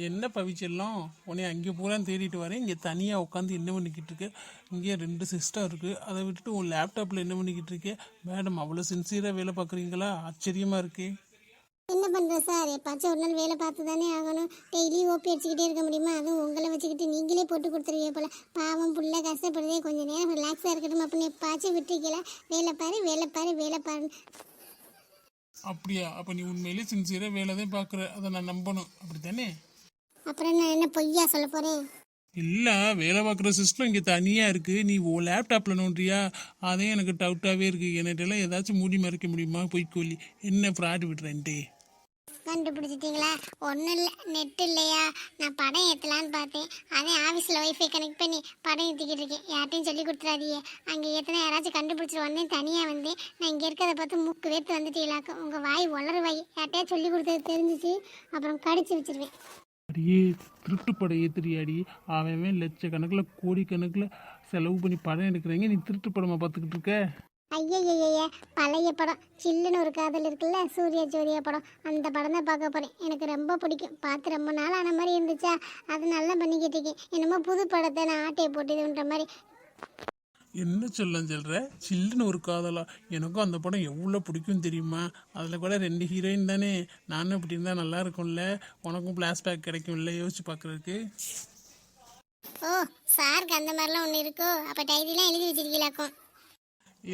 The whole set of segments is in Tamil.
என்ன பவிச்செல்லாம் உன்னை அங்கே பூரா தேடிட்டு வரேன். இங்கே தனியாக உட்காந்து என்ன பண்ணிக்கிட்டு இருக்க? இங்கே 2 சிஸ்டம் இருக்குது. அதை விட்டுட்டு உன் லேப்டாப்பில் என்ன பண்ணிக்கிட்டு இருக்கே? மேடம் அவ்வளோ சின்சியராக வேலை பார்க்குறீங்களா? ஆச்சரியமாக இருக்கே. என்ன பண்ணுறேன் சார், எப்பாச்சும் ஒரு நாள் வேலை பார்த்து தானே ஆகணும். டெய்லி ஓப்பி அடிச்சுக்கிட்டே இருக்க முடியுமா? அதுவும் உங்களை வச்சுக்கிட்டு நீங்களே போட்டு கொடுத்துருவீங்க போல். பாவம் புள்ள கஷ்டப்படுதே, கொஞ்சம் நேரம் ரிலாக்ஸாக இருக்கட்டும் அப்படின்னு எப்பாச்சும் விட்டுருக்கல. வேலை பாரு வேலை பாரு வேலை பாருன்னு. அப்படியா? அப்போ நீ உண்மையிலே சின்சியராக வேலை தான் பார்க்குற, அதை நான் நம்பணும். அப்படி தானே? அப்புறம் நான் என்ன பொய்யா சொல்ல போகிறேன்? இல்லை, வேலை பார்க்குற சிஸ்டம் இங்கே தனியாக இருக்குது. நீ ஓ லேப்டாப்பில் நோண்டியா? அதே எனக்கு டவுட்டாகவே இருக்குது. என்கிட்டலாம் ஏதாச்சும் மூடி மறைக்க முடியுமா? பொய்க்கொல்லி என்ன ஃப்ராட் விடுறேன்ட்டே. கண்டுபிடிச்சிட்டிங்களா? ஒன்றும் இல்லை, நெட் இல்லையா, நான் படம் ஏற்றலான்னு பார்த்தேன். அதே ஆஃபீஸில் ஒய்ஃபை கனெக்ட் பண்ணி படம் ஏற்றிக்கிட்டு இருக்கேன். யார்ட்டையும் சொல்லி கொடுத்துறாதீங்க. அங்கே ஏற்றினா யாராச்சும் கண்டுபிடிச்சிட்டு வந்தேன். தனியாக வந்தேன். நான் இங்கே இருக்கிறத பார்த்து மூக்கு வேர்த்து வந்துட்டீங்களாக்க. உங்கள் வாய் வளரு வாய். யார்ட்டையா சொல்லி கொடுத்தது தெரிஞ்சிச்சு அப்புறம் கடிச்சு வச்சிருவேன். அடியே, திருட்டு படம் ஏத்துறியாடி? அவன் லட்சக்கணக்கில் கோடிக்கணக்கில் செலவு பண்ணி படம் எடுக்கிறாங்க, நீ திருட்டு படமாக பார்த்துக்கிட்டு இருக்க? ஐயய்யய்ய, பழைய படம் சில்லுன்னு ஒரு காதல் இருக்குல்ல, சூர்யா ஜோதியா படம். அந்த படம் தான் பார்க்க போகிறேன். எனக்கு ரொம்ப பிடிக்கும். பார்த்து ரொம்ப நாள் ஆன மாதிரி இருந்துச்சா, அது நல்லா பண்ணிக்கிட்டு இருக்கேன். என்னமோ புது படத்தை நான் ஆட்டையை போட்டுதுன்ற மாதிரி. என்ன சொல்கிற? சில்லுன்னு ஒரு காதலா? எனக்கும் அந்த படம் எவ்வளோ பிடிக்கும் தெரியுமா? அதில் கூட 2 ஹீரோயின் தானே. நானும் இப்படி இருந்தால் நல்லா இருக்கும்ல, உனக்கும் ஃப்ளாஷ்பேக் கிடைக்கும்ல, யோசிச்சு பார்க்குறதுக்கு. ஓ, சாருக்கு அந்த மாதிரிலாம் ஒன்று இருக்கோ? அப்போ டைரிலாம் எழுதி வச்சிருக்கீங்களாக்கும்.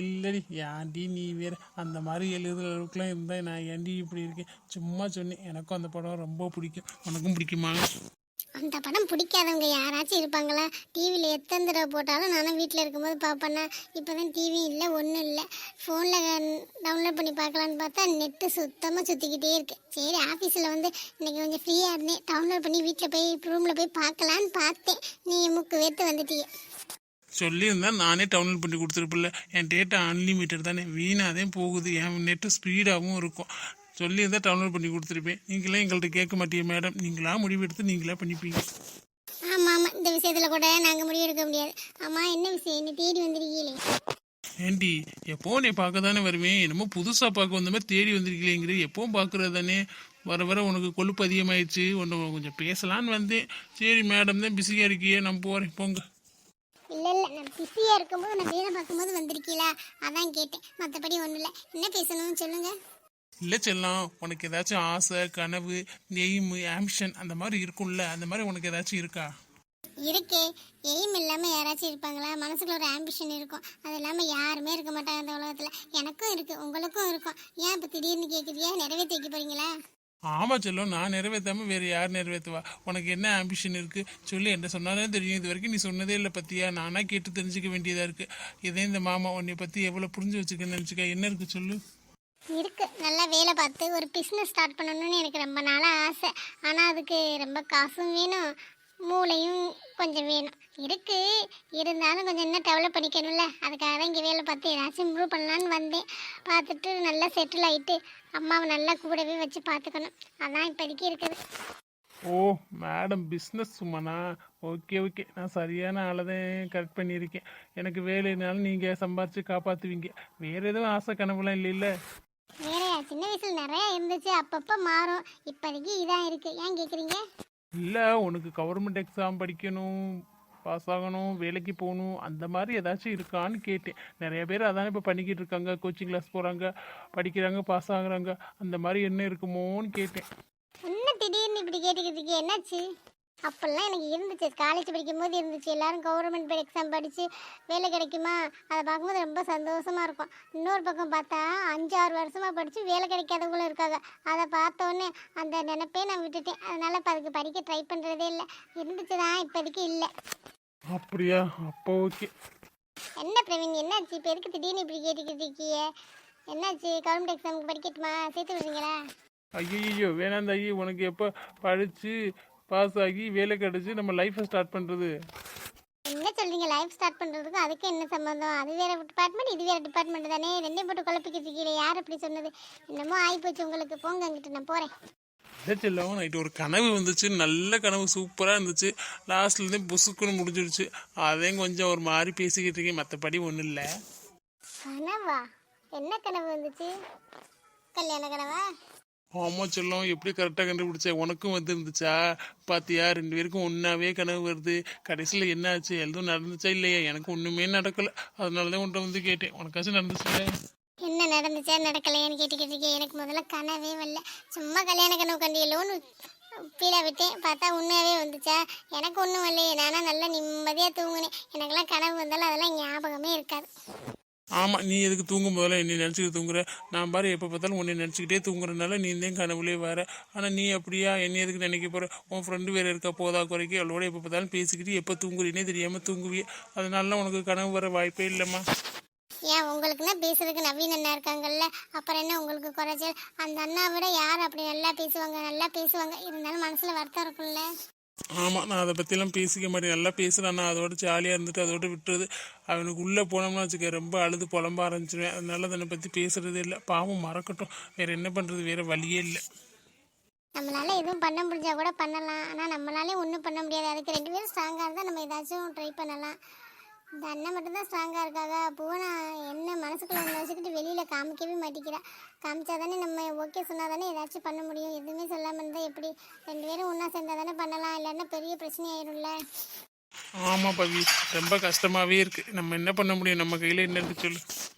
இல்லடி, ஏன்டி நீ வேறு அந்த மாதிரி எழுதுகிற அளவுக்குலாம் இருந்தால் நான் ஏன்டி இப்படி இருக்கேன்? சும்மா சொன்னேன். எனக்கும் அந்த படம் ரொம்ப பிடிக்கும். உனக்கும் பிடிக்குமா? அந்த படம் பிடிக்காதவங்க யாராச்சும் இருப்பாங்களா? டிவியில் எத்தனை தடவை போட்டாலும் நானும் வீட்டில் இருக்கும்போது பார்ப்பேன்னா. இப்போ தான் டிவியும் இல்லை, ஒன்றும் இல்லை. ஃபோனில் டவுன்லோட் பண்ணி பார்க்கலான்னு பார்த்தா நெட்டு சுத்தமாக சுற்றிக்கிட்டே இருக்கு. சரி, ஆஃபீஸில் வந்து இன்றைக்கி கொஞ்சம் ஃப்ரீயாக இருந்தேன். டவுன்லோட் பண்ணி வீட்டில் போய் ரூமில் போய் பார்க்கலான்னு பார்த்தேன். நீ மூக்கு வேர்த்து வந்துட்டீங்க. சொல்லியிருந்தா நானே டவுன்லோட் பண்ணி கொடுத்துருப்பில்ல. என் டேட்டா அன்லிமிட்டட் தானே, வீணாதே போகுது. என் நெட்டு ஸ்பீடாகவும் இருக்கும். சொல்லியிருந்தா டவுன்லோட் பண்ணி கொடுத்துருப்பேன். நீங்களே எங்கள்கிட்ட கேட்க மாட்டீங்க மேடம். நீங்களா முடிவெடுத்து நீங்களா பண்ணிப்பீங்க. ஆமாம் ஆமாம், இந்த விஷயத்தில் கூட நாங்கள் முடிவெடுக்க முடியாது. ஆமாம், என்ன விஷயம்? என்ன தேடி வந்திருக்கீங்களே? ஏண்டி, எப்போ நீ பார்க்க தானே வருவேன். என்னமோ புதுசாக பார்க்க வந்த மாதிரி தேடி வந்திருக்கீங்களேங்கிற. எப்பவும் பார்க்குறது தானே. வர வர உனக்கு கொழுப்பு அதிகமாகிடுச்சு. ஒன்று கொஞ்சம் பேசலான்னு வந்தேன். சரி, மேடம் தான் பிஸியாக இருக்கியே, நான் போகிறேன், போங்க. இல்லை இல்லை, நான் பிஸியாக இருக்கும்போது நான் வேலை பார்க்கும்போது வந்திருக்கீங்களா, அதான் கேட்டேன். மற்றபடி ஒன்றும் இல்லை. என்ன பேசணும்னு சொல்லுங்கள். இல்லை செல்லம், உனக்கு ஏதாச்சும் ஆசை, கனவு, எய்ம், ஆம்பிஷன் அந்த மாதிரி இருக்கும்ல, அந்த மாதிரி உனக்கு ஏதாச்சும் இருக்கா? இருக்கே. எய்ம் இல்லாமல் யாராச்சும் இருப்பாங்களா? மனசுக்குள்ள ஒரு ஆம்பிஷன் இருக்கும். அது இல்லாமல் யாருமே இருக்க மாட்டாங்க இந்த உலகத்தில். எனக்கும் இருக்குது, உங்களுக்கும் இருக்கும். ஏன் இப்போ திடீர்னு கேட்குறியா? நிறைவேற்றி வைக்க போகிறீங்களா? ஆமாம் செல்லம், நான் நிறைவேற்றாமல் வேறு யார் நிறைவேற்றுவா? உனக்கு என்ன ஆம்பிஷன் இருக்குது சொல்லி என்ன சொன்னாலே தெரியும். இது வரைக்கும் நீ சொன்னதே இல்லை பற்றியா? நானாக கேட்டு தெரிஞ்சுக்க வேண்டியதாக இருக்குது. இதே இந்த மாமா உன்னை பற்றி எவ்வளோ புரிஞ்சு வச்சுக்கன்னு நினச்சிக்க. என்ன இருக்குது சொல்லு. இருக்கு, நல்லா வேலை பார்த்து ஒரு பிஸ்னஸ் ஸ்டார்ட் பண்ணணும்னு எனக்கு ரொம்ப நாளாக ஆசை. ஆனால் அதுக்கு ரொம்ப காசும் வேணும், மூளையும் கொஞ்சம் வேணும். இருக்கு, இருந்தாலும் கொஞ்சம் இன்னும் டெவலப் பண்ணிக்கணும்ல. அதுக்காக தான் இங்கே வேலை பார்த்து ஏதாச்சும் இம்ப்ரூவ் பண்ணலான்னு வந்தேன். பார்த்துட்டு நல்லா செட்டில் ஆகிட்டு அம்மாவை நல்லா கூடவே வச்சு பார்த்துக்கணும். அதான் இப்போதைக்கு இருக்குது. ஓ மேடம், பிஸ்னஸ் சும்மாண்ணா? ஓகே ஓகே, நான் சரியான ஆளை தான் கரெக்ட் பண்ணியிருக்கேன். எனக்கு வேலைனாலும் நீங்கள் சம்பாரித்து காப்பாற்றுவீங்க. வேறு எதுவும் ஆசை கனவுலாம் இல்லைல்ல? வேறையா? சின்ன வயசில் நிறையா இருந்துச்சு, அப்பப்போ மாறும். இப்போதைக்கு இதான் இருக்குது. ஏன் கேட்குறீங்க? இல்லை, உனக்கு கவர்மெண்ட் எக்ஸாம் படிக்கணும், பாஸ் ஆகணும், வேலைக்கு போகணும், அந்த மாதிரி ஏதாச்சும் இருக்கான்னு கேட்டேன். நிறைய பேர் அதானே இப்போ பண்ணிக்கிட்டு இருக்காங்க. கோச்சிங் கிளாஸ் போகிறாங்க, படிக்கிறாங்க, பாஸ் ஆகுறாங்க. அந்த மாதிரி என்ன இருக்குமோன்னு கேட்டேன். என்ன திடீர்னு இப்படி கேட்டுக்கிட்டு என்னாச்சு? அப்போல்லாம் எனக்கு இருந்துச்சு, காலேஜ் படிக்கும்போது இருந்துச்சு. எல்லாரும் கவர்மெண்ட் எக்ஸாம் படித்து வேலை கிடைக்குமா, அதை பார்க்கும்போது ரொம்ப சந்தோஷமாக இருக்கும். இன்னொரு பக்கம் பார்த்தா 5-6 வருஷமாக படித்து வேலை கிடைக்காதவங்களும் இருக்காங்க. அதை பார்த்தோன்னே அந்த நினைப்பே நான் விட்டுட்டேன். அதனால் இப்போ அதுக்கு படிக்க ட்ரை பண்ணுறதே இல்லை. இருந்துச்சு தான், இப்போதைக்கு இல்லை. அப்படியா? அப்போ ஓகே. என்ன பிரவீன், என்னாச்சு இப்போ? எதுக்கு திடீர்னு இப்படி கேட்டுக்கிட்டு இருக்கிய? என்னாச்சு? கவர்மெண்ட் எக்ஸாமுக்கு படிக்கட்டுமா? சேர்த்து விடுறீங்களா? ஐயோ வேணாம் தாயி. உனக்கு எப்போ படித்து பாஸ் ஆகி வேலை கிடச்சி நம்ம லைஃப்பை ஸ்டார்ட் பண்ணுறது? என்ன சொல்றீங்க? லைஃப் ஸ்டார்ட் பண்ணுறதுக்கு அதுக்கு என்ன சம்மந்தம்? அது வேறு டிபார்ட்மெண்ட், இது வேறு டிபார்ட்மெண்ட் தானே. ரெண்டையும் போட்டு குழப்பிக்கிட்டு இருக்கீங்களே. யார் அப்படி சொன்னது? என்னமோ ஆகிப்போச்சு உங்களுக்கு. போங்க அங்கிட்டு, நான் போகிறேன். அதே செல்லம், நைட்டு ஒரு கனவு வந்துச்சு. நல்ல கனவு, சூப்பராக இருந்துச்சு. லாஸ்ட்லேருந்து புசுக்குன்னு முடிஞ்சிடுச்சு. அதையும் கொஞ்சம் ஒரு மாதிரி பேசிக்கிட்டு இருக்கேன். மற்றபடி ஒன்றும் இல்லை. கனவா? என்ன கனவு வந்துச்சு? கல்யாண கனவா? ஆமா செல்லம், எப்படி கரெக்டாக கண்டுபிடிச்ச? உனக்கும் வந்து இருந்துச்சா? பாத்தியா, 2 பேருக்கும் ஒன்னாவே கனவு வருது. கடைசியில் என்ன ஆச்சு? எதுவும் நடந்துச்சா இல்லையா? எனக்கு ஒண்ணுமே நடக்கல. அதனாலதான் உன்ட்ட வந்து கேட்டேன். உனக்காச்சும் நடந்துச்சுல? என்ன நடந்துச்சா நடக்கலையான்னு கேட்டுக்கிட்டு இருக்கேன். எனக்கு முதல்ல கனவே வரல. சும்மா கல்யாண கனவு கண்டியலோன்னு பீடா விட்டேன். பார்த்தா உண்மையாவே வந்துச்சா? எனக்கு ஒன்றும் வரலையே. நானா நல்லா நிம்மதியாக தூங்குனேன். எனக்கெல்லாம் கனவு வந்தாலும் அதெல்லாம் ஞாபகமே இருக்காது. ஆமா, நீ எதுக்கு தூங்கும் போதெல்லாம் என்னை நினச்சிக்கிட்டு தூங்குற? நான் பாரு எப்போ பார்த்தாலும் உன்னை நினச்சிக்கிட்டே தூங்குறதுனால நீ தான் கனவுலேயே வர. ஆனால் நீ அப்படியா? என்னை எதுக்கு நினைக்க போற? உன் ஃப்ரெண்டு வேறு இருக்கா போதா குறைக்கு, அவளோட எப்போ பார்த்தாலும் பேசிக்கிட்டு எப்போ தூங்குறீனே தெரியாமல் தூங்குவியே. அதனால உனக்கு கனவு வர வாய்ப்பே இல்லைம்மா. ஏன் உங்களுக்குன்னா பேசுறதுக்கு நவீன அண்ணா இருக்காங்கல்ல, அப்புறம் என்ன உங்களுக்கு குறைச்சல்? அந்த அண்ணா விட யார் அப்படி நல்லா பேசுவாங்க? நல்லா பேசுவாங்க, இருந்தாலும் மனசில் வருத்தம் இருக்கும்ல. ஆமாம், நான் அதை பற்றிலாம் பேசிக்க மாட்டேன். நல்லா பேசுகிறான், நான் அதோட ஜாலியாக இருந்துட்டு அதோட விட்டுறது. அவனுக்கு உள்ளே போனோம்னா வச்சுக்க ரொம்ப அழுது புலம்ப ஆரம்பிச்சிடுவேன். அதனால அதை பற்றி பேசுகிறதே இல்லை. பாவம், மறக்கட்டும். வேறு என்ன பண்ணுறது? வேறு வழியே இல்லை. நம்மளால எதுவும் பண்ண முடிஞ்சா கூட பண்ணலாம், ஆனால் நம்மளாலே ஒன்றும் பண்ண முடியாது. அதுக்கு 2 பேரும் ஸ்ட்ராங்காக இருந்தால் நம்ம ஏதாச்சும் ட்ரை பண்ணலாம். இந்த அண்ணன் மட்டும்தான் ஸ்ட்ராங்காக இருக்காங்க. பூனா என்ன மனசுக்குள்ள ஒன்று வச்சுக்கிட்டு வெளியில் காமிக்கவே மாட்டேங்கிறா. காமிச்சா தானே நம்ம ஓகே சொன்னால் தானே ஏதாச்சும் பண்ண முடியும். எதுவுமே சொல்லாமல் இருந்தால் எப்படி? 2 பேரும் ஒன்றா சேர்ந்தால் தானே பண்ணலாம், இல்லைன்னா பெரிய பிரச்சனை ஆயிரும்ல. ஆமாம் பவி, ரொம்ப கஷ்டமாகவே இருக்குது. நம்ம என்ன பண்ண முடியும்? நம்ம கையில் என்ன இருக்கு சொல்லு.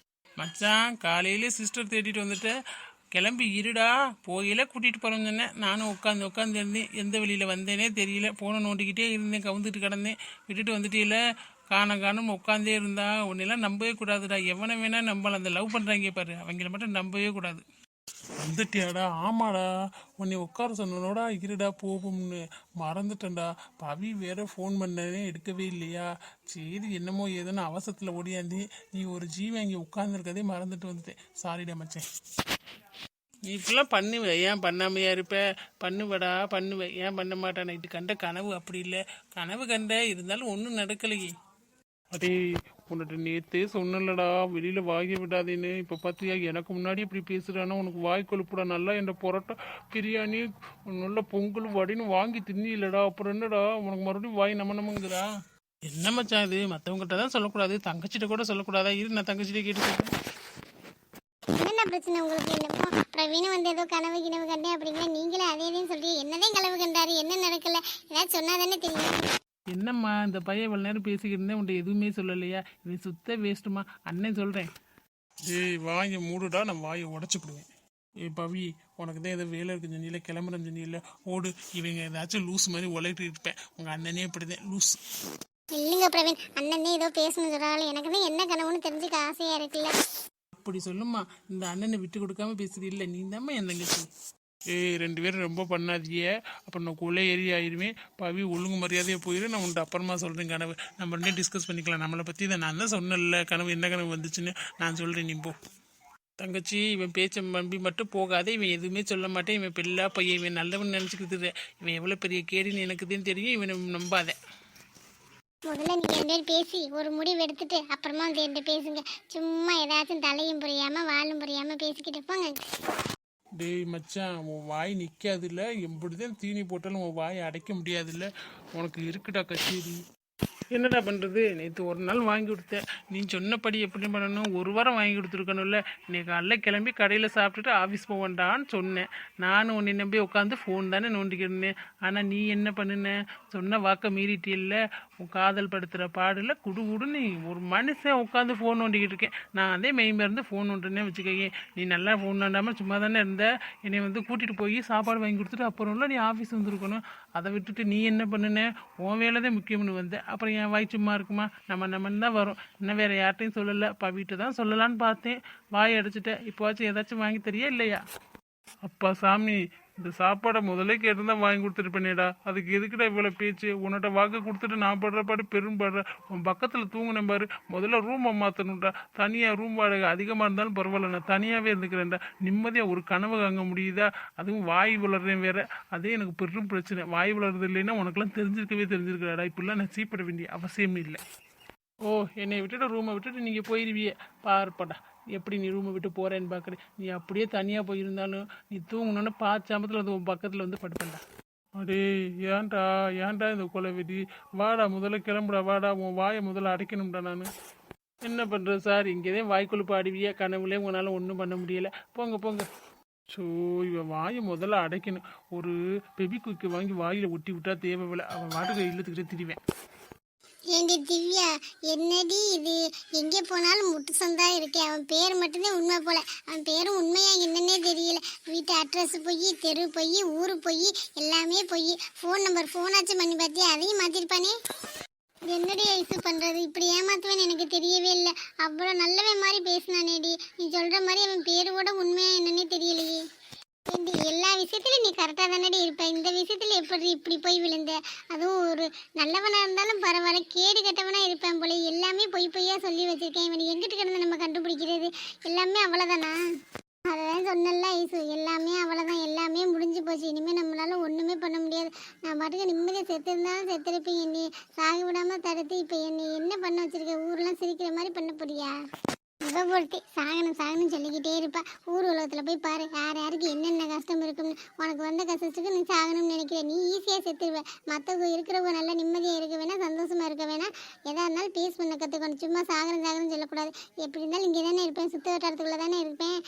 மச்சான், காலையிலே சிஸ்டர் தேடிட்டு வந்துட்டு கிளம்பி இருடா, போயில கூட்டிகிட்டு போகிறேன்னு சொன்னேன். நானும் உட்காந்து இருந்தேன். எந்த வெளியில் வந்தேனே தெரியல. ஃபோனை நோண்டிக்கிட்டே இருந்தேன், கவுந்துட்டு கிடந்தேன். விட்டுட்டு வந்துட்டீல. காணும் உட்காந்தே இருந்தா உன்னெல்லாம் நம்பவே கூடாதுடா. எவனை வேணா நம்பலாம். அந்த லவ் பண்ணுறாங்க பாரு, அவங்கள மட்டும் நம்பவே கூடாது. வந்துட்டியாடா? ஆமாடா, உன்னை உட்கார சொன்னனோடா, இருடா போகும்னு மறந்துட்டேன்டா. பவி வேற ஃபோன் பண்ணனே எடுக்கவே இல்லையா? சரி, என்னமோ ஏதோன்னு அவசரத்தில் ஓடியாந்து நீ ஒரு ஜீவன் இங்கே உட்காந்துருக்கதே மறந்துட்டு வந்துட்டேன். சாரிடா மச்சேன். நீ இப்படிலாம் பண்ணுவ, ஏன் பண்ணாமையா இருப்ப? பண்ணுவடா, பண்ணுவேன். ஏன் பண்ண மாட்டேன்? நைட்டு கண்ட கனவு அப்படி இல்லை. கனவு கண்ட, இருந்தாலும் ஒன்றும் நடக்கலையே. அடே, உன்கிட்ட நேத்தே சொன்னலடா வெளியில் வாங்கி விடாதேன்னு. இப்போ பார்த்தியா, எனக்கு முன்னாடி இப்படி பேசுகிறானா? உனக்கு வாய் கொழுப்புடா. நல்லா என்ற பரோட்டா பிரியாணி நல்ல பொங்கல் வடின்னு வாங்கி தின்னிலடா. அப்புறம் என்னடா உனக்கு மறுபடியும் வாய் நம்மங்குதா? என்ன மச்சான் இது? மற்றவங்ககிட்ட தான் சொல்லக்கூடாது, தங்கச்சிட்ட கூட சொல்லக்கூடாதா? இரு, நான் தங்கச்சிட்ட கேட்டு சொல்கிறேன். என்னென்ன பிரச்சனை உங்களுக்கு? என்னப்போ பிரவீன் வந்து ஏதோ கனவு கண்டேன் அப்படிங்கிற, நீங்களே அதேதையும் சொல்லி என்னதான் கனவு கண்டாரு, என்ன நடக்கல, ஏதாவது சொன்னா தானே தெரியும். என்னம்மா, இந்த பையன் இவ்வளோ நேரம் பேசிக்கிட்டு இருந்தேன், உன்ட்ட எதுவுமே சொல்லலையா? இது சுத்த வேஸ்ட்டுமா. அண்ணன் சொல்கிறேன். ஏய், வாயை மூடுடா, நான் வாயை உடச்சிக்கிடுவேன். ஏய் பவி, உனக்கு தான் ஏதோ வேலை இருக்குன்னு சொன்னியில், கிளம்புறேன்னு சொன்னியில், ஓடு. இவங்க ஏதாச்சும் லூஸ் மாதிரி உழைக்கிட்டு இருப்பேன். உங்கள் அண்ணனே இப்படிதான் லூஸ். இல்லைங்க பிரவீன், அண்ணனே ஏதோ பேசணும்னு சொல்கிறாள். எனக்கு தான் என்ன கனவுன்னு தெரிஞ்சுக்க ஆசையாக இருக்குல்ல. அப்படி சொல்லுமா, இந்த அண்ணனை விட்டு கொடுக்காம பேசுறது இல்லை. நீ தாம்மா என் தங்கச்சி. ஏய், 2 பேரும் ரொம்ப பண்ணாதியே, அப்புறம் நான் கொலை ஏறி ஆயிருமே. பவி, ஒழுங்கு மரியாதையாக போயிடு. நான் உன்ட்டு அப்புறமா சொல்கிறேன் கனவு. நம்ம ரெண்டே டிஸ்கஸ் பண்ணிக்கலாம். நம்மளை பற்றி தான் நான் தான் சொன்னேன்ல கனவு, என்ன கனவு வந்துச்சுன்னு. நான் சொல்கிறேன், நீ போ. தங்கச்சி, இவன் பேச்ச நம்பி மட்டும் போகாதே. இவன் எதுவுமே சொல்ல மாட்டேன். இவன் பிள்ளை பையன், இவன் நல்லவன் நினச்சிக்கிட்டு. இவன் எவ்வளோ பெரிய கேடின்னு எனக்கு தான் தெரியும். இவனை நம்பாத. முதல்ல நீ 2 பேரும் பேசி ஒரு முடிவு எடுத்துட்டு அப்புறமா வந்து 2 பேசுங்க. சும்மா ஏதாச்சும் தலையும் புரியாம வாழும் புரியாம பேசிக்கிட்டு போங்க. டேய் மச்சான், உன் வாய் நிற்காதுல்ல. எப்படிதான் தீனி போட்டாலும் உன் வாயை அடைக்க முடியாதுல்ல. உனக்கு இருக்குடா கச்சேரி. என்னடா பண்ணுறது? நேற்று ஒரு நாள் வாங்கி கொடுத்தேன். நீ சொன்னபடி எப்படி பண்ணணும்? ஒரு வாரம் வாங்கி கொடுத்துருக்கணும்ல. இன்னைக்கு காலைல கிளம்பி கடையில் சாப்பிட்டுட்டு ஆஃபீஸ் போவேண்டான்னு சொன்னேன். நானும் உன்னை நம்பி உட்காந்து ஃபோன் தானே நோண்டிக்கிருந்தேன். ஆனால் நீ என்ன பண்ணுன? சொன்ன வாக்க மீறிட்டில்ல. உன் காதல் படுத்துகிற பாடில் குடுன்னு ஒரு மனுஷன் உட்காந்து ஃபோன் நோண்டிக்கிட்டு இருக்கேன். நான் அதே மெயின்லேருந்து ஃபோன் நோண்டுனே வச்சுக்கேன். நீ நல்லா ஃபோன் நோண்டாமல் சும்மா தானே இருந்த. என்னை வந்து கூட்டிகிட்டு போய் சாப்பாடு வாங்கி கொடுத்துட்டு அப்புறம்ல நீ ஆஃபீஸ் வந்துருக்கணும். அதை விட்டுட்டு நீ என்ன பண்ணுன? உன் வேலை தான் முக்கியம்னு வந்த. அப்புறம் என் வாய் சும்மா இருக்குமா? நம்ம தான் வரும். இன்னும் வேறு யார்ட்டையும் சொல்லலை. வீட்டை தான் சொல்லலான்னு பார்த்தேன். வாய் அடைச்சிட்டேன். இப்போவாச்சும் ஏதாச்சும் வாங்கி தரியா இல்லையா? அப்பா சாமி, இந்த சாப்பாடை முதலே கேட்டுருந்தா வாங்கி கொடுத்துருப்பேனேடா. அதுக்கு எதுக்குடா இவ்வளோ பேச்சு? உன்னிட்ட வாக்கு கொடுத்துட்டு நான் படுற பாடு பெரும்பாடுற. உன் பக்கத்தில் தூங்கினேன் பாரு. முதல்ல ரூமை மாற்றணும்டா. தனியாக ரூம் வாடகை அதிகமாக இருந்தாலும் பரவாயில்ல, நான் தனியாகவே இருந்துக்கிறேன்டா. நிம்மதியாக ஒரு கனவு காங்க முடியுதா? அதுவும் வாய் வளர்றேன் வேற. அதே எனக்கு பெரும் பிரச்சனை. வாய் வளர்றது இல்லைன்னா உனக்குலாம் தெரிஞ்சிருக்கடாடா. இப்படிலாம் நான் சீப்பட வேண்டிய அவசியமே இல்லை. ஓ, என்னை விட்டுட்டு ரூமை விட்டுட்டு நீங்கள் போயிடுவியே பார்ப்படா. எப்படி நீ ரூமை விட்டு போகிறேன்னு பார்க்குறேன். நீ அப்படியே தனியாக போயிருந்தாலும் நீ தூங்கணுன்னு சாமத்தில் வந்து உன் பக்கத்தில் வந்து படுப்பேன்டா. அடே, ஏன்டா இந்த கொலை வெடி? வாடா, முதல்ல கிளம்புடா. வாடா, உன் வாயை முதல்ல அடைக்கணும்டா. நான் என்ன பண்ணுறது சார்? இங்கேதான் வாய்க்குழுப்பு ஆடுவியா? கனவுலேயே உங்களால் ஒன்றும் பண்ண முடியலை. போங்க. ஸோ இவன் வாயை முதல்ல அடைக்கணும். ஒரு பெபி குயிக்கு வாங்கி வாயில் ஒட்டி விட்டா தேவையில்லை, அவன் வாட்டுக்கு இழுத்துக்கிட்டே திரிவேன். ஏண்டி திவ்யா, என்னடி இது? எங்கே போனாலும் முட்டு சந்தா இருக்கே. அவன் பேர் மட்டும்தான் உண்மை போல, அவன் பேரும் உண்மையா என்னன்னே தெரியல. வீட்டு அட்ரஸ் போய், தெரு போய், ஊரு போய், எல்லாமே போய். ஃபோன் நம்பர் ஃபோனாச்சும் பண்ணி பார்த்தியா? அதையும் மாற்றிருப்பானே. என்னடி ஐசு பண்ணுறது? இப்படி ஏமாத்துவேன்னு எனக்கு தெரியவே இல்லை. அவ்வளோ நல்லவன் மாதிரி பேசினானேடி. நீ சொல்கிற மாதிரி அவன் பேரு கூட உண்மையா என்னன்னே தெரியலையே. ஏண்டி, எல்லா விஷயத்துலையும் நீ கரெக்டாக தானடி இருப்ப, இந்த விஷயத்தில் எப்படி இப்படி போய் விழுந்த? அதுவும் ஒரு நல்லவனாக இருந்தாலும் பரவாயில்ல, கேடு கெட்டவனாக இருப்பேன் போல. எல்லாமே பொய் பொய்யா சொல்லி வச்சிருக்கேன். இவன் எங்கிட்ட கிடந்து நம்ம கண்டுபிடிக்கிறது? எல்லாமே அவ்வளோதானா? அதான் சொன்னல ஐசு, எல்லாமே அவ்வளோதான், எல்லாமே முடிஞ்சு போச்சு. இனிமேல் நம்மளால ஒன்றுமே பண்ண முடியாது. நான் பாட்டுக்கு நிம்மதியாக செத்துருந்தாலும் செத்துருப்பேன். என்னை சாக விடாமல் தடுத்து இப்போ என்னை என்ன பண்ண வச்சிருக்க? ஊரெலாம் சிரிக்கிற மாதிரி பண்ண போறியா? முகப்படுத்தி சாகனம் சாகனம் சொல்லிக்கிட்டே இருப்பா. ஊர் உலகத்தில் போய் பாரு, யார் யாருக்கு என்னென்ன கஷ்டம் இருக்கும்னு. உனக்கு வந்த கஷ்டத்துக்கு நீ சாகணும்னு நினைக்கிற. நீ ஈஸியாக செத்துருவ. மற்றவங்க இருக்கிறவங்க நல்லா நிம்மதியாக இருக்க வேணாம், சந்தோஷமாக இருக்க வேணாம். எதாக இருந்தாலும் பேஸ் பண்ண கற்றுக்கணும். சும்மா சாகனம் சாகனம் சொல்லக்கூடாது. எப்படி இருந்தாலும் இங்கே தானே இருப்பேன், சுற்று வட்டாரத்துக்குள்ளே தானே இருப்பேன்.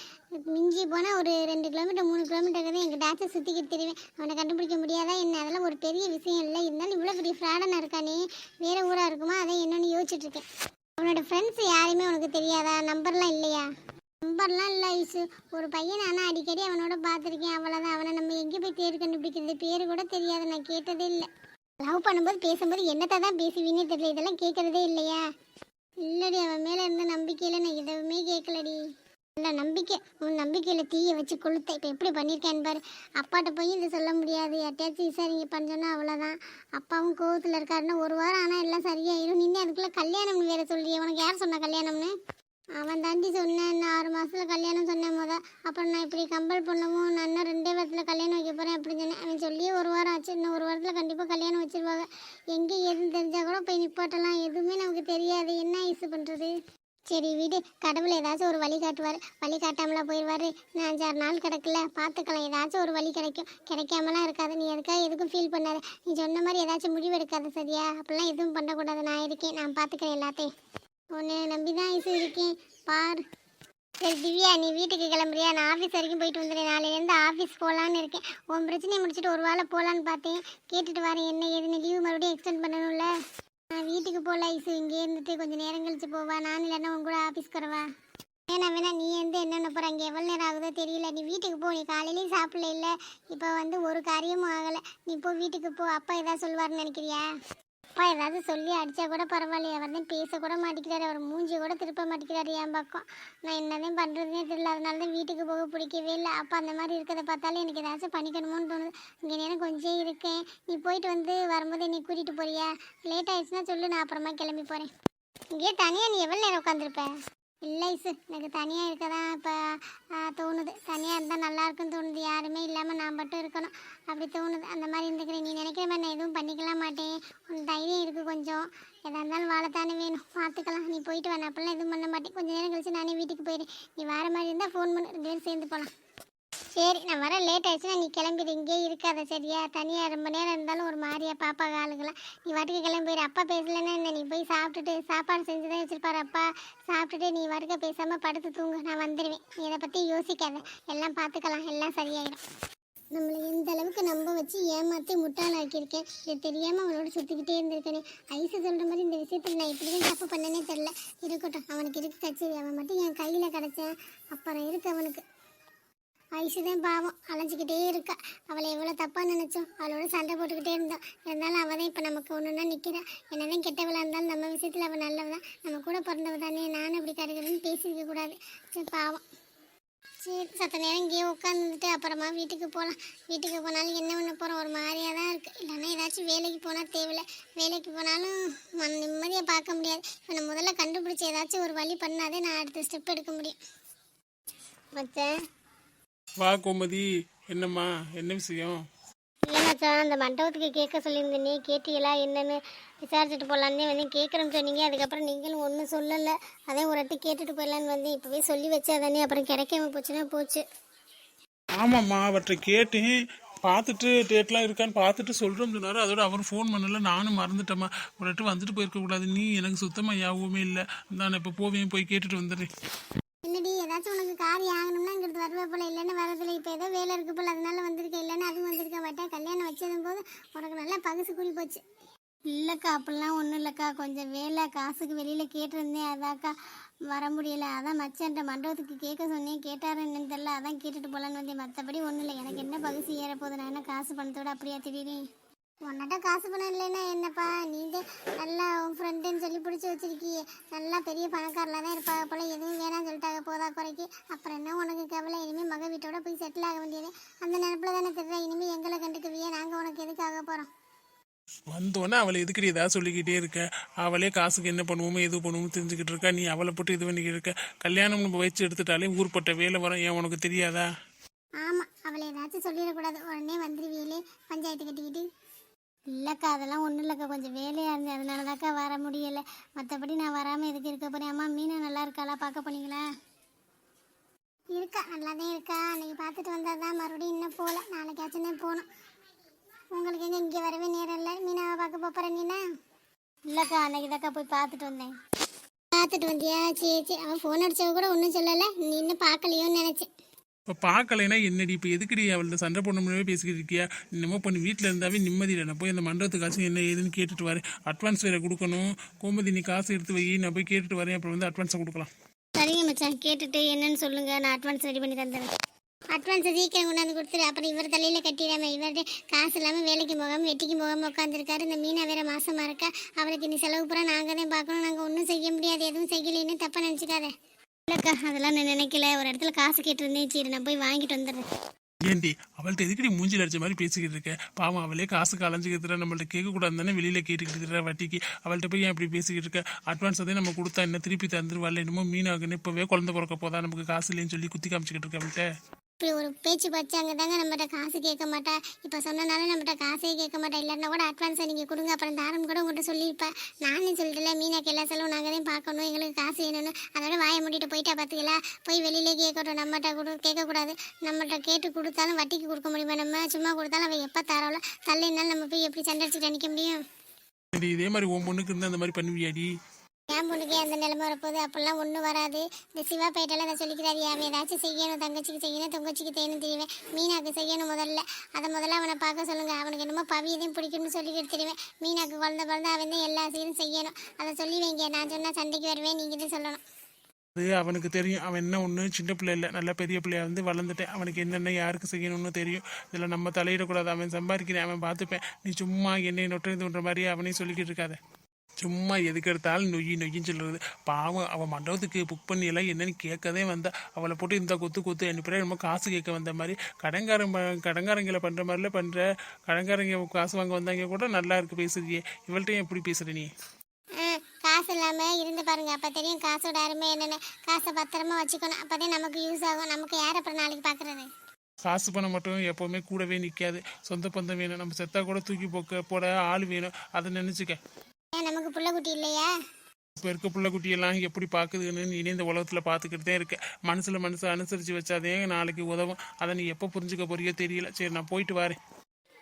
மிஞ்சி போனால் ஒரு 2 கிலோமீட்டர் 3 கிலோமீட்டர் தான் எங்கள் டாக்டர் சுற்றிக்கிட்டு தெரிவேன். அவனை கண்டுபிடிக்க முடியாதா என்ன? அதெல்லாம் ஒரு பெரிய விஷயம் இல்லை. இருந்தாலும் இவ்வளோ பெரிய ஃப்ராடனாக இருக்கானே, வேறு ஊராக இருக்குமா? அதை என்னன்னு யோசிச்சுட்ருக்கேன். அவனோட ஃப்ரெண்ட்ஸ் யாருமே உனக்கு தெரியாதா? நம்பர்லாம் இல்லையா? நம்பர்லாம் இல்லை ஐசு. ஒரு பையன் ஆனால் அடிக்கடி அவனோட பார்த்துருக்கேன், அவ்வளோதான். அவனை நம்ம எங்கே போய் தேடி கண்டுபிடிக்கிறது? பேர் கூட தெரியாது, நான் கேட்டதே இல்லை. லவ் பண்ணும்போது பேசும்போது என்னத்தை தான் பேசுவீனே தெரியல, இதெல்லாம் கேட்குறதே இல்லையா? இல்லடி, அவன் மேலே இருந்த நம்பிக்கையில் நான் எதுவுமே கேட்கலடி. இல்லை நம்பிக்கை, உன் நம்பிக்கையில் தீயை வச்சு கொளுத்த இப்போ எப்படி பண்ணியிருக்கேன்னு பாரு. அப்பாட்ட போய் இதை சொல்ல முடியாது, யார்ட்டையாச்சும் விசாரிங்க பண்ணோன்னா அவ்வளோதான். அப்பாவும் கோவத்தில் இருக்காருன்னா 1 வாரம் ஆனால் எல்லாம் சரியாயிடும். நின்று அதுக்குள்ளே கல்யாணம்னு வேறு சொல்றியே. உனக்கு யார் சொன்னா கல்யாணம்னு? அவன் தாண்டி சொன்னேன், இன்னும் 6 மாதத்தில் கல்யாணம் சொன்னேன் அப்புறம் நான் இப்படி கம்பல் பண்ணவும் நான் இன்னும் 2 வாரத்தில் கல்யாணம் வைக்க போகிறேன் அப்படின்னு சொன்னேன். அவன் சொல்லியே 1 வாரம் ஆச்சு. இன்னும் 1 வாரத்தில் கண்டிப்பாக கல்யாணம் வச்சுருவாங்க. எங்கே எதுன்னு தெரிஞ்சால் கூட போய் நிப்பாட்டலாம். எதுவுமே நமக்கு தெரியாது, என்ன ஐசு பண்ணுறது? சரி வீடு, கடவுள் ஏதாச்சும் ஒரு வழி காட்டுவார். வழி காட்டாமலாம் போயிடுவார். நான் 5-6 நாள் கிடக்கல, பார்த்துக்கலாம். ஏதாச்சும் ஒரு வழி கிடைக்கும், கிடைக்காமலாம் இருக்காது. நீ எதுக்காக எதுக்கும் ஃபீல் பண்ணாத. நீ சொன்ன மாதிரி ஏதாச்சும் முடிவு எடுக்காத, சரியா? அப்படிலாம் எதுவும் பண்ணக்கூடாது. நான் இருக்கேன், நான் பார்த்துக்கிறேன் எல்லாத்தையும். உன்னை நம்பி தான் ஐசு இருக்கேன், பார். சரி திவ்யா, நீ வீட்டுக்கு கிளம்புறியா? நான் ஆஃபீஸ் வரைக்கும் போயிட்டு வந்துடுறேன். நாளையிலேருந்து ஆஃபீஸ் போகலான்னு இருக்கேன். உன் பிரச்சனையை முடிச்சுட்டு ஒரு வேளை போகலான்னு பார்த்தேன். கேட்டுட்டு வரேன் என்ன ஏதுன்னு. லீவு மறுபடியும் எக்ஸ்டெண்ட் பண்ணணும்ல. நான் வீட்டுக்கு போகல ஐசு, இங்கே இருந்துட்டு கொஞ்சம் நேரம் கழிச்சு போவா. நான் இல்லைன்னா உன் கூட ஆஃபீஸ்க்கு வரவா? வேணா நீ என்னென்ன போகிற? அங்கே எவ்வளோ நேரம் ஆகுதோ தெரியல. நீ வீட்டுக்கு போ. நீ காலையிலேயும் சாப்பிடல இல்லை, இப்போ ஒரு காரியமும் ஆகலை. நீ போ, வீட்டுக்கு போ. அப்பா ஏதாவது சொல்லுவார்னு நினைக்கிறியா? அப்பா ஏதாவது சொல்லி அடித்தா கூட பரவாயில்லையே, அவர் தான் பேசக்கூட மாட்டேங்கிறாரு. அவர் மூஞ்சி கூட திருப்ப மாட்டேங்கிறாரு என் பக்கம். நான் என்னதான் பண்ணுறதுனே தெரியல. அதனால தான் வீட்டுக்கு போக பிடிக்கவே இல்லை. அப்பா அந்த மாதிரி இருக்கிறத பார்த்தாலே எனக்கு ஏதாச்சும் பண்ணிக்கணுமோன்னு தோணுது. இங்கே நேரம் கொஞ்சம் இருக்கேன். நீ போயிட்டு வரும்போது என்னை கூட்டிகிட்டு போறியா? லேட் ஆயிடுச்சுன்னா சொல்லு, நான் அப்புறமா கிளம்பி போகிறேன். இங்கேயே தனியாக நீ எவ்வளோ நேரம் உட்காந்துருப்ப? இல்லை ஐசு, எனக்கு தனியாக இருக்க தான் இப்போ தோணுது. தனியாக இருந்தால் நல்லாயிருக்குன்னு தோணுது. யாருமே இல்லாமல் நான் மட்டும் இருக்கணும் அப்படி தோணுது. அந்த மாதிரி இருந்துக்கிறேன். நீ நினைக்கிற மாதிரி நான் எதுவும் பண்ணிக்கலாம் மாட்டேன். உன் தைரியம் இருக்குது கொஞ்சம். எதாக இருந்தாலும் வாழத்தானே வேணும், பார்த்துக்கலாம். நீ போயிட்டு வரேன், அப்படிலாம் எதுவும் பண்ண மாட்டேன். கொஞ்சம் நேரம் கழிச்சு நானே வீட்டுக்கு போயிடுறேன். நீ வர மாதிரி இருந்தால் ஃபோன் பண்ணு, 2 பேரும் சேர்ந்து போகலாம். சரி, நான் வர லேட் ஆயிடுச்சுன்னா நீ கிளம்பிடு, இங்கே இருக்காத, சரியா? தனியாக ரொம்ப நேரம் இருந்தாலும் ஒரு மாதிரியா பாப்பா ஆளுங்களாம். நீ வாட்டுக்கு கிளம்பிடு. அப்பா பேசலைன்னா என்ன, நீ போய் சாப்பிட்டுட்டு, சாப்பாடு செஞ்சு தான் வச்சுருப்பாரு அப்பா. சாப்பிட்டுட்டு நீ வாட்டுக்க பேசாமல் படுத்து தூங்கு, நான் வந்துடுவேன். நீ இதை பற்றி யோசிக்காத, எல்லாம் பார்த்துக்கலாம், எல்லாம் சரியாயிடும். நம்மளை எந்த அளவுக்கு நம்ப வச்சு ஏமாற்றி முட்டாளாக்கியிருக்கேன். இது தெரியாமல் அவனோட சுற்றிக்கிட்டே இருந்திருக்கேனே. ஐசு சொல்கிற மாதிரி இந்த விஷயத்தில் நான் எப்படி தான் தப்பு பண்ணனே தெரில. இருக்கட்டும், அவனுக்கு இருக்கு கட்சி. அவன் மட்டும் என் கையில் கிடச்சேன், அப்புறம் இருக்கு அவனுக்கு. ஐசு தான் பாவம், அலைஞ்சிக்கிட்டே இருக்கா. அவளை எவ்வளோ தப்பாக நினச்சோம், அவளோட சண்டை போட்டுக்கிட்டே இருந்தோம். இருந்தாலும் அவள் தான் இப்போ நமக்கு ஒன்றுனா நிற்கிறான். என்னதான் கெட்டவளாக இருந்தாலும் நம்ம விஷயத்தில் அவள் நல்லவதான், நம்ம கூட பிறந்தவ தானே. நானும் அப்படி கிடைக்கிறதுன்னு பேசிக்க கூடாது. சரி பாவம். சரி, சத்த நேரம் இங்கேயே உட்காந்துட்டு அப்புறமா வீட்டுக்கு போகலாம். வீட்டுக்கு போனாலும் என்ன பண்ண போகிறோம், ஒரு மாதிரியாக தான் இருக்குது. இல்லைன்னா ஏதாச்சும் வேலைக்கு போனால் தேவையில்லை. வேலைக்கு போனாலும் நிம்மதியாக பார்க்க முடியாது. இப்போ நான் முதல்ல கண்டுபிடிச்சி ஏதாச்சும் ஒரு வழி பண்ணாதே நான் அடுத்த ஸ்டெப் எடுக்க முடியும். மச்சான் வா கோமதி, என்னம்மா, என்ன விஷயம்? இல்லை மச்சான், அந்த மண்டபத்துக்கு கேட்க சொல்லியிருந்தேனே, கேட்டீங்களா என்னன்னு விசாரிச்சுட்டு போகலான்னே வந்து கேட்குறேன்னு சொன்னீங்க. அதுக்கப்புறம் நீங்களும் ஒன்றும் சொல்லலை. அதே ஒரு வாட்டி கேட்டுட்டு போயிடலான்னு வந்து இப்போவே சொல்லி வச்சாதானே, அப்புறம் கிடைக்காம போச்சுன்னா போச்சு. ஆமாம்மா, அவற்றை கேட்டேன். பார்த்துட்டு டேட்லாம் இருக்கான்னு பார்த்துட்டு சொல்கிறோம் சொன்னார். அதோட அவர் ஃபோன் பண்ணல, நானும் மறந்துட்டேம்மா. ஒரு வாட்டி வந்துட்டு போயிருக்கக்கூடாது. நீ எனக்கு சுத்தமாக யாவுமே இல்லை. நான் இப்போ போவேன், போய் கேட்டுட்டு வந்துடுறேன். என்ன இல்லடி, ஏதாச்சும் உனக்கு காரியம் ஆகணும்னா இங்கிட்டு வருவே போல, இல்லைன்னு வரதில்லை. இப்போ ஏதோ வேலை இருக்கு போல, அதனால வந்திருக்கேன், இல்லைன்னா அதுவும் வந்திருக்க மாட்டேன். கல்யாணம் வச்சதும் போது உனக்கு நல்லா பகுசு கூடி போச்சு. இல்லைக்கா, அப்படிலாம் ஒன்றும் இல்லைக்கா, கொஞ்சம் வேலை காசுக்கு வெளியில் கேட்டிருந்தேன், அதாக்கா வர முடியல. அதான் மச்சான்ட்ட மண்டபத்துக்கு கேட்க சொன்னேன், கேட்டாரு என்னன்னு தெரியல, அதான் கேட்டுட்டு போகலான்னு வந்தேன். மற்றபடி ஒன்றும் இல்லை. எனக்கு என்ன பகுசு ஏறப்போகுது, நான் என்ன காசு பணத்தோட அப்படியா திடீர்னு உன்னட்ட காசு பணம் இல்லைன்னா என்னப்பா, நீங்கள் நல்லா உன் ஃப்ரெண்டுன்னு சொல்லி பிடிச்சி வச்சிருக்கியே, நல்லா பெரிய பணக்காரில் தான் இருப்பாங்க போல, எதுவும் வேணாம்னு சொல்லிட்டாங்க போதா குறைக்கு. அப்புறம் என்ன உனக்கு கவலை, இனிமேல் மக வீட்டோட போய் செட்டில் ஆக வேண்டியது. அந்த நினப்பில் தானே தெரியுறேன், இனிமேல் எங்களை கண்டுக்குவியே, நாங்கள் உனக்கு எதுக்காக போகிறோம். வந்தோடனே அவளை எதுக்கடி ஏதாவது சொல்லிக்கிட்டே இருக்க? அவளே காசுக்கு என்ன பண்ணுவோமோ எது பண்ணுவோமோ தெரிஞ்சுக்கிட்டு இருக்கா, நீ அவளை போட்டு இது பண்ணிக்கிட்டு இருக்க. கல்யாணம் நம்ம வச்சு எடுத்துட்டாலே ஊர்பட்ட வேலை வரும், ஏன் உனக்கு தெரியாதா? ஆமாம், அவளை ஏதாச்சும் சொல்லிடக்கூடாது, உடனே வந்துடுவியலே பஞ்சாயத்து கட்டிக்கிட்டு. இல்லைக்கா, அதெல்லாம் ஒன்றும் இல்லைக்கா, கொஞ்சம் வேலையாக இருந்தேன், அதனால தாக்கா வர முடியலை. மற்றபடி நான் வராமல் எதுக்கு இருக்க போகிறேன். அம்மா மீனா நல்லா இருக்காளா, பார்க்க போனீங்களா? இருக்கா, நல்லா தான் இருக்கா. அன்றைக்கி பார்த்துட்டு வந்தால் தான், மறுபடியும் இன்னும் போகல, நாளைக்காச்சும் தான் போகணும். உங்களுக்கு எங்கே இங்கே வரவே நேரம் இல்லை, மீனாவை பார்க்க போகிறேன் நீனா? இல்லைக்கா, அன்றைக்கி தாக்கா போய் பார்த்துட்டு வந்தேன். பார்த்துட்டு வந்தியா? சரி சரி. அவன் ஃபோன் அடித்தவ கூட ஒன்றும் சொல்லலை, நீ இன்னும் பார்க்கலையோன்னு நினச்சேன். இப்போ பார்க்கலைன்னா என்னடி, இப்போ எதுக்கடி அவள்கிட்ட சண்டை போட முடியவே பேசிக்கிட்டு இருக்கியா? என்னமோ பண்ணி வீட்டில் இருந்தாவே நிம்மதி இல்லை. நான் போய் அந்த மண்டபத்துக்காச்சும் என்ன ஏதுன்னு கேட்டுட்டு வரேன். அட்வான்ஸ் வேறு கொடுக்கணும். கோமதி நீ காசு எடுத்து வை, நான் போய் கேட்டுட்டு வரேன், அப்புறம் வந்து அட்வான்ஸை கொடுக்கலாம். சரிங்க மச்சான், கேட்டுட்டு என்னன்னு சொல்லுங்கள், நான் அட்வான்ஸ் ரெடி பண்ணி தந்துடுறேன். அட்வான்ஸை சீக்கிரம் கொண்டாந்து கொடுத்துரு, அப்புறம் இவர் தலையில் கட்டிடாம. இவர்கிட்ட காசு இல்லாமல் வேலைக்கு போகாமல் வெட்டிக்கு போகாமல் உட்காந்துருக்காரு. இந்த மீனா வேற மாசமாக இருக்கா, அவளுக்கு நீ செலவு பூரா நாங்கள் தான் பார்க்கணும். நாங்கள் ஒன்றும் செய்ய முடியாது, எதுவும் செய்யலைன்னு தப்பாக நினச்சிக்காத. இல்லைக்கா, அதெல்லாம் நான் நினைக்கல. ஒரு இடத்துல காசு கேட்டிருந்தேன், சரி நான் போய் வாங்கிட்டு வந்துடுறேன். ஏண்டி அவள்கிட்ட எதுக்கடி மூஞ்சில் அடிச்ச மாதிரி பேசிக்கிட்டு இருக்க? பாவம், அவளே காசுக்கு அலைஞ்சிக்கிட்டு நம்மள்ட்ட கேட்கக்கூடாது தானே, வெளியில் கேட்டுக்கிட்டு இருக்கிற வட்டிக்கு. அவள்கிட்ட போய் ஏன் அப்படி பேசிக்கிட்டு இருக்க? அட்வான்ஸ் அதே நம்ம கொடுத்தா என்ன திருப்பி தந்துருவாள். என்னமோ மீனாகுன்னு இப்போவே குழந்தை பிறக்க போதா, நமக்கு காசு இல்லைன்னு சொல்லி குத்தி காமிச்சிக்கிட்டு இருக்க அவள்கிட்ட. இப்படி ஒரு பேச்சு பச்சாங்க தாங்க நம்மகிட்ட காசு கேட்க மாட்டா. இப்போ சொன்னனால நம்மகிட்ட காசே கேட்க மாட்டா. இல்லைன்னா கூட அட்வான்ஸை நீங்கள் கொடுங்க, அப்புறம் தாரம் கூட உங்கள்கிட்ட சொல்லியிருப்பேன். நானே சொல்லிட்டுல, மீனாக்கு எல்லா செலவும் நாங்கள் தான் பார்க்கணும், எங்களுக்கு காசு வேணும்னு. அதோட வாயை மூடிட்டு போயிட்டா பார்த்துக்கல. போய் வெளியிலே கேட்கட்டும், நம்மகிட்ட கேட்கக்கூடாது. நம்மகிட்ட கேட்டு கொடுத்தாலும் வட்டிக்கு கொடுக்க முடியுமா? நம்ம சும்மா கொடுத்தாலும் அவள் எப்போ தரோல தள்ளினாலும் நம்ம போய் எப்படி சண்டை அடிச்சுட்டு நிற்க முடியும்? இதே மாதிரி உன் பொண்ணுக்கு இருந்தால் அந்த மாதிரி பண்ணுவியாடி? என் பொண்ணுக்கு அந்த நிலைமை வரப்போகுது, அப்படிலாம் ஒன்றும் வராது. இந்த சிவா பையிட்டெல்லாம் அதை சொல்லிக்கிறாரு, அவன் ஏதாச்சும் செய்யணும், தங்கச்சிக்கு செய்யணும், தங்கச்சிக்கு தேணும் தெரியுவேன். மீனாக்கு செய்யணும் முதல்ல, அதை முதல்ல அவனை பார்க்க சொல்லுங்கள். அவனுக்கு என்னமோ பவியதையும் பிடிக்கணும்னு சொல்லிக்கிட்டு தெரியுவேன். மீனாக்கு குழந்தை அவன் தான் எல்லா சீரும் செய்யணும். அதை சொல்லி வைங்க, நான் சொன்னால் சண்டைக்கு வருவேன், நீங்கள் தான் சொல்லணும். அது அவனுக்கு தெரியும். அவன் என்ன ஒன்று சின்ன பிள்ளை இல்லை, நல்லா பெரிய பிள்ளையா வந்து வளர்ந்துட்டேன். அவனுக்கு என்னென்ன யாருக்கு செய்யணும்னு தெரியும். இதில் நம்ம தலையிடக்கூடாது. அவன் சம்பாதிக்கிறேன், அவன் பார்த்துப்பேன். நீ சும்மா என்னை நொட்டுன்ற மாதிரி அவனையும் சொல்லிக்கிட்டு இருக்காத. சும்மா எதுக்கு எடுத்தாலும் நொய்யின்னு சொல்கிறது. பாவம், அவன் மண்டபத்துக்கு புக் பண்ணி எல்லாம் என்னன்னு கேட்கதே வந்தா. அவளை போட்டு இந்த கொத்து அனுப்புகிறேன், நம்ம காசு கேட்க வந்த மாதிரி. கடங்காரங்களை பண்ணுற மாதிரிலாம் பண்ணுற. கடங்காரங்க காசு வாங்க வந்தாங்க கூட நல்லா இருக்கு பேசுறியே, இவள்கிட்டையும் எப்படி பேசுகிற நீ? காசு இல்லாமல் இருந்து பாருங்க, அப்போ தெரியும் காசோட அருமை என்னென்னு. காசை பத்திரமா வச்சுக்கணும், அப்போதே நமக்கு யூஸ் ஆகும். நமக்கு யார் அப்புறம் நாளைக்கு பார்க்குறது? காசு பணம் மட்டும் எப்போவுமே கூடவே நிற்காது. சொந்த பந்தம் வேணும், நம்ம செத்தா கூட தூக்கி போட ஆள் வேணும். அதை நினச்சிக்க. ஏன் நமக்கு புள்ள குட்டி இல்லையா? இப்போ இருக்க பிள்ளை குட்டியெல்லாம் எப்படி பார்க்குதுன்னு நீ இந்த உலகத்தில் பார்த்துக்கிட்டு தான் இருக்க. மனசில் அனுசரித்து வச்சாதே நாளைக்கு உதவும். அதை நீ எப்போ புரிஞ்சுக்க போறியோ தெரியல. சரி, நான் போயிட்டு வரேன்.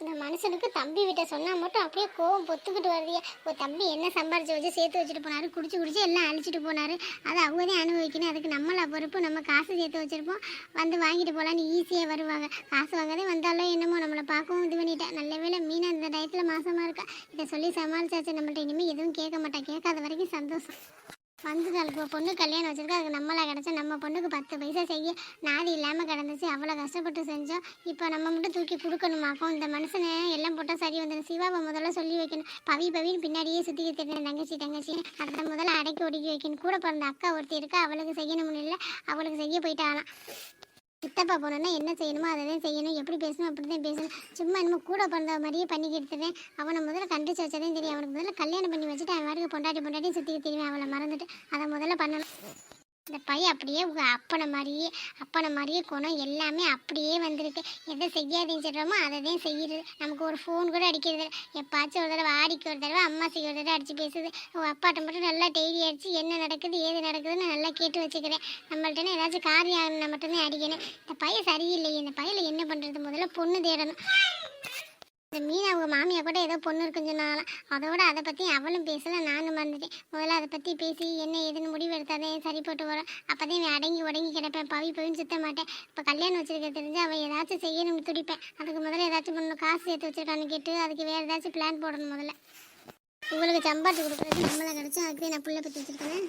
இந்த மனுஷனுக்கு தம்பி வீட்டை சொன்னால் மட்டும் அப்படியே கோவம் பொத்துக்கிட்டு வருதியா. ஒரு தம்பி என்ன சம்பாரிச்சு வச்சு சேர்த்து வச்சுட்டு போனார், குடிச்சு எல்லாம் அழிச்சிட்டு போனார். அதை அவங்க தான் அனுபவிக்கணும். அதுக்கு நம்மளா பொறுப்பு. நம்ம காசு சேர்த்து வச்சுருப்போம், வந்து வாங்கிட்டு போகலான்னு ஈஸியாக வருவாங்க. காசு வாங்கதே வந்தாலும் என்னமோ நம்மளை பார்க்கவும் இது பண்ணிட்டேன். நல்ல வேளை மீனா இந்த டயத்தில் மாசமாக இருக்கா. இதை சொல்லி சமாளிச்சாச்சு. நம்மள்ட்ட இனிமேல் எதுவும் கேட்க மாட்டேன். கேட்காத வரைக்கும் சந்தோஷம். வந்துட்டாளுக்கு பொண்ணு கல்யாணம் வச்சுருக்கா, அதுக்கு நம்மளா கிடச்சா. நம்ம பொண்ணுக்கு 10 பைசா செய்ய நாதி இல்லாமல் கிடந்துச்சு. அவ்வளோ கஷ்டப்பட்டு செஞ்சோம். இப்போ நம்ம மட்டும் தூக்கி கொடுக்கணுமாக்கும். இந்த மனுஷனை எல்லாம் போட்டால் சரி வந்துடும். சிவாவை முதல்ல சொல்லி வைக்கணும். பவின்னு பின்னாடியே சுற்றிக்கிட்டு இருக்கேன். தங்கச்சி அதை முதல்ல அடக்கி ஒடுக்கி வைக்கணும். கூட பிறந்த அக்கா ஒருத்தி இருக்கா, அவளுக்கு செய்யணும்னு இல்லை, அவளுக்கு செய்ய போயிட்டாலாம். சித்தப்பா போனோன்னா என்ன செய்யணுமோ அதை தான் செய்யணும். எப்படி பேசணும் அப்படி தான் பேசணும். சும்மா என்னமோ கூட பிறந்த மாதிரியே பண்ணிக்கிட்டு இருந்தேன். அவனை முதல்ல கண்டிச்சு வச்சதே தெரியும். அவனுக்கு முதல்ல கல்யாணம் பண்ணி வச்சுட்டு அவன் வாட்டுக்கு பொண்டாட்டி சுற்றிக்க தெரியும். அவளை மறந்துட்டு அதை முதல்ல பண்ணணும். இந்த பையன் அப்படியே அப்பனை மாதிரியே குணம் எல்லாமே அப்படியே வந்திருக்கு. எதை செய்யாதேன்னு சொல்கிறோமோ அதை தான் செய்யுது. நமக்கு ஒரு ஃபோன் கூட அடிக்கிறது. எப்பாச்சும் ஒரு தடவை ஆடிக்கு ஒரு தடவை அம்மாசிக்கு ஒரு தடவை அடித்து பேசுது. அப்பாட்ட மட்டும் நல்லா டெய்லி அடித்து என்ன நடக்குது ஏது நடக்குதுன்னு நல்லா கேட்டு வச்சுக்கிறேன். நம்மள்ட்டே ஏதாச்சும் காரியம் ஆகணும்னா மட்டும்தான் அடிக்கணும். இந்த பையன் சரியில்லையே. இந்த பையனை என்ன பண்ணுறது? முதல்ல பொண்ணு தேடணும். இந்த மீன் அவங்க மாமியா கூட ஏதோ பொண்ணு இருக்குன்னு சொன்னாங்களாம். அதோட அதை பற்றி அவளும் பேசல, நானும் மறந்துட்டேன். முதல்ல அதை பற்றி பேசி என்ன ஏதுன்னு முடிவு எடுத்தாதான் சரி போட்டு வரும். அப்போதான் இவன் அடங்கி உடங்கி கிடப்பேன், பவின்னு சுத்த மாட்டேன். இப்போ கல்யாணம் வச்சிருக்க தெரிஞ்சு அவன் ஏதாச்சும் செய்யணும்னு துடிப்பேன். அதுக்கு முதல்ல ஏதாச்சும் பண்ணணும், காசு சேர்த்து வச்சிருக்கான்னு கேட்டு அதுக்கு வேறு ஏதாச்சும் பிளான் போடணும் முதல்ல. உங்களுக்கு சம்பாட்டு கொடுக்குறது நம்மளாம் கிடச்சா அதுக்கு நான் புள்ள பற்றி வச்சிருக்கேன்.